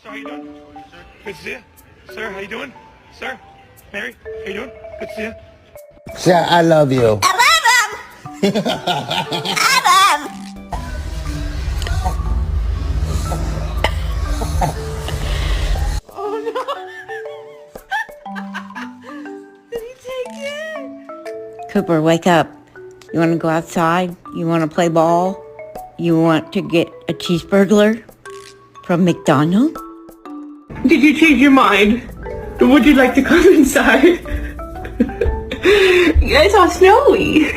Sir, how you doing? Good to see you. Sir, how you doing? Sir, Mary, how you doing? Good to see you. Sir, I love you. I love him! I love him! Oh no! Did he take it? Cooper, wake up. You want to go outside? You want to play ball? You want to get a cheeseburger from McDonald's? Did you change your mind? Would you like to come inside? It's all snowy.